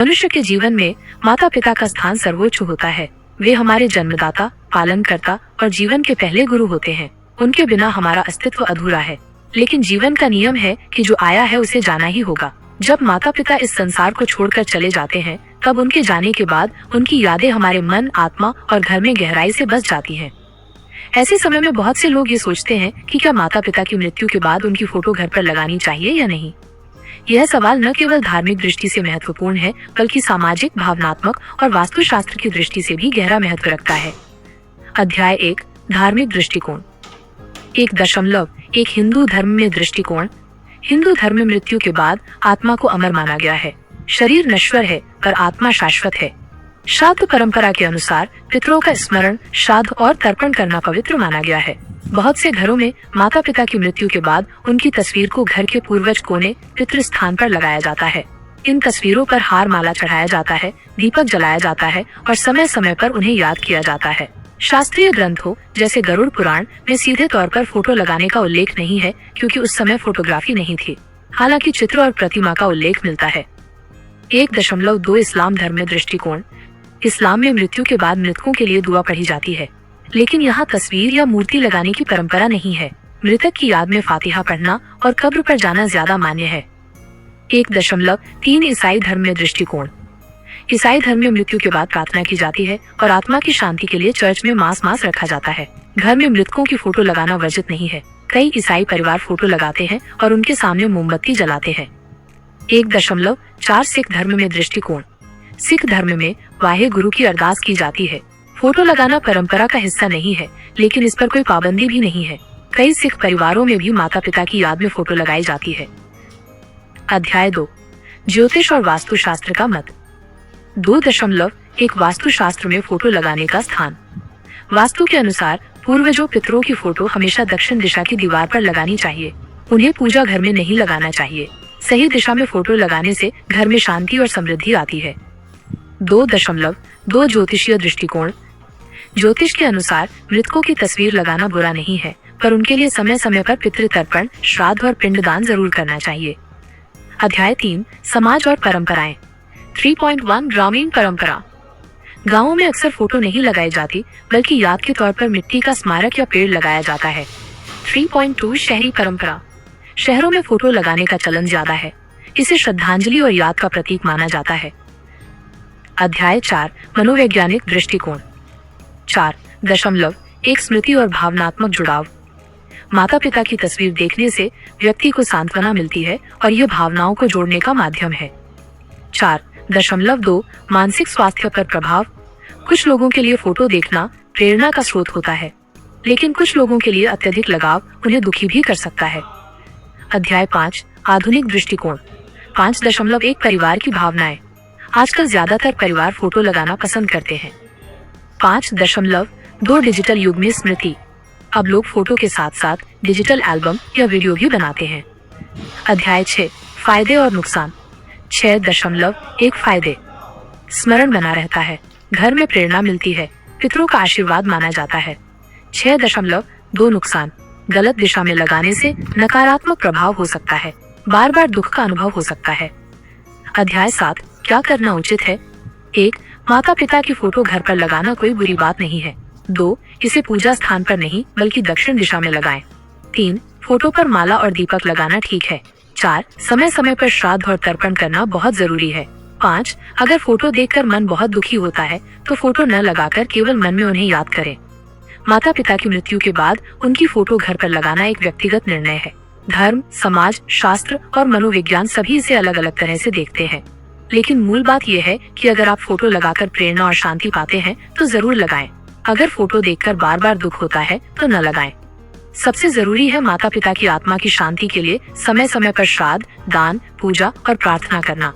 मनुष्य के जीवन में माता पिता का स्थान सर्वोच्च होता है। वे हमारे जन्मदाता, पालनकर्ता और जीवन के पहले गुरु होते हैं। उनके बिना हमारा अस्तित्व अधूरा है। लेकिन जीवन का नियम है कि जो आया है उसे जाना ही होगा। जब माता पिता इस संसार को छोड़कर चले जाते हैं, तब उनके जाने के बाद उनकी यादें हमारे मन, आत्मा और घर में गहराई से बस जाती हैं। ऐसे समय में बहुत से लोग ये सोचते हैं कि क्या माता पिता की मृत्यु के बाद उनकी फोटो घर पर लगानी चाहिए या नहीं। यह सवाल न केवल धार्मिक दृष्टि से महत्वपूर्ण है, बल्कि सामाजिक, भावनात्मक और वास्तुशास्त्र की दृष्टि से भी गहरा महत्व रखता है। अध्याय 1, धार्मिक दृष्टिकोण। 1.1 हिंदू धर्म में दृष्टिकोण। हिंदू धर्म में मृत्यु के बाद आत्मा को अमर माना गया है। शरीर नश्वर है पर आत्मा शाश्वत है। श्राद्ध परंपरा के अनुसार पितरों का स्मरण, श्राद्ध और तर्पण करना पवित्र माना गया है। बहुत से घरों में माता पिता की मृत्यु के बाद उनकी तस्वीर को घर के पूर्वज कोने, पितृ स्थान पर लगाया जाता है। इन तस्वीरों पर हार माला चढ़ाया जाता है, दीपक जलाया जाता है और समय समय पर उन्हें याद किया जाता है। शास्त्रीय ग्रंथों जैसे गरुड़ पुराण में सीधे तौर पर फोटो लगाने का उल्लेख नहीं है, क्योंकि उस समय फोटोग्राफी नहीं थी। हालांकि चित्र और प्रतिमा का उल्लेख मिलता है। 1.2 इस्लाम धर्म में दृष्टिकोण। इस्लाम में मृत्यु के बाद मृतकों के लिए दुआ पढ़ी जाती है, लेकिन यहाँ तस्वीर या मूर्ति लगाने की परंपरा नहीं है। मृतक की याद में फातिहा पढ़ना और कब्र पर जाना ज्यादा मान्य है। 1.3 ईसाई धर्म में दृष्टिकोण। ईसाई धर्म में मृत्यु के बाद प्रार्थना की जाती है और आत्मा की शांति के लिए चर्च में मांस रखा जाता है। घर में मृतकों की फोटो लगाना वर्जित नहीं है। कई ईसाई परिवार फोटो लगाते हैं और उनके सामने मोमबत्ती जलाते हैं। 1.4 सिख धर्म में दृष्टिकोण। सिख धर्म में वाहे गुरु की अरदास की जाती है। फोटो लगाना परंपरा का हिस्सा नहीं है, लेकिन इस पर कोई पाबंदी भी नहीं है। कई सिख परिवारों में भी माता पिता की याद में फोटो लगाई जाती है। अध्याय 2, ज्योतिष और वास्तुशास्त्र का मत। 2.1 वास्तुशास्त्र में फोटो लगाने का स्थान। वास्तु के अनुसार पूर्वजों, पितरों की फोटो हमेशा दक्षिण दिशा की दीवार पर लगानी चाहिए। उन्हें पूजा घर में नहीं लगाना चाहिए। सही दिशा में फोटो लगाने से घर में शांति और समृद्धि आती है। 2.2 ज्योतिषीय दृष्टिकोण। ज्योतिष के अनुसार मृतकों की तस्वीर लगाना बुरा नहीं है, पर उनके लिए समय समय पर पितृतर्पण, श्राद्ध और पिंडदान जरूर करना चाहिए। अध्याय 3, समाज और परंपराएं। 3.1 ग्रामीण परंपरा। गाँवों में अक्सर फोटो नहीं लगाई जाती, बल्कि याद के तौर पर मिट्टी का स्मारक या पेड़ लगाया जाता है। 3.2 शहरी परंपरा। शहरों में फोटो लगाने का चलन ज्यादा है। इसे श्रद्धांजलि और याद का प्रतीक माना जाता है। अध्याय 4, मनोवैज्ञानिक दृष्टिकोण। 4.1 स्मृति और भावनात्मक जुड़ाव। माता पिता की तस्वीर देखने से व्यक्ति को सांत्वना मिलती है और यह भावनाओं को जोड़ने का माध्यम है। 4.2 मानसिक स्वास्थ्य पर प्रभाव। कुछ लोगों के लिए फोटो देखना प्रेरणा का स्रोत होता है, लेकिन कुछ लोगों के लिए अत्यधिक लगाव उन्हें दुखी भी कर सकता है। अध्याय 5, आधुनिक दृष्टिकोण। 5.1 परिवार की भावनाएं। आजकल ज्यादातर परिवार फोटो लगाना पसंद करते हैं। 5.2 डिजिटल युग में स्मृति। अब लोग फोटो के साथ साथ डिजिटल एल्बम या वीडियो भी बनाते हैं। अध्याय 6, फायदे और नुकसान। 6.1 फायदे। स्मरण बना रहता है, घर में प्रेरणा मिलती है, पितरों का आशीर्वाद माना जाता है। 6.2 नुकसान। गलत दिशा में लगाने से नकारात्मक प्रभाव हो सकता है, बार बार दुख का अनुभव हो सकता है। अध्याय 7, क्या करना उचित है। 1. माता पिता की फोटो घर पर लगाना कोई बुरी बात नहीं है। 2. इसे पूजा स्थान पर नहीं बल्कि दक्षिण दिशा में लगाएं। 3. फोटो पर माला और दीपक लगाना ठीक है। 4. समय समय पर श्राद्ध और तर्पण करना बहुत जरूरी है। 5. अगर फोटो देखकर मन बहुत दुखी होता है तो फोटो न लगाकर केवल मन में उन्हें याद करें। माता पिता की मृत्यु के बाद उनकी फोटो घर पर लगाना एक व्यक्तिगत निर्णय है। धर्म, समाज, शास्त्र और मनोविज्ञान सभी इसे अलग अलग तरह से देखते हैं, लेकिन मूल बात यह है कि अगर आप फोटो लगाकर प्रेरणा और शांति पाते हैं तो जरूर लगाएं। अगर फोटो देखकर बार बार दुख होता है तो न लगाएं। सबसे जरूरी है माता पिता की आत्मा की शांति के लिए समय समय पर श्राद्ध, दान, पूजा और प्रार्थना करना।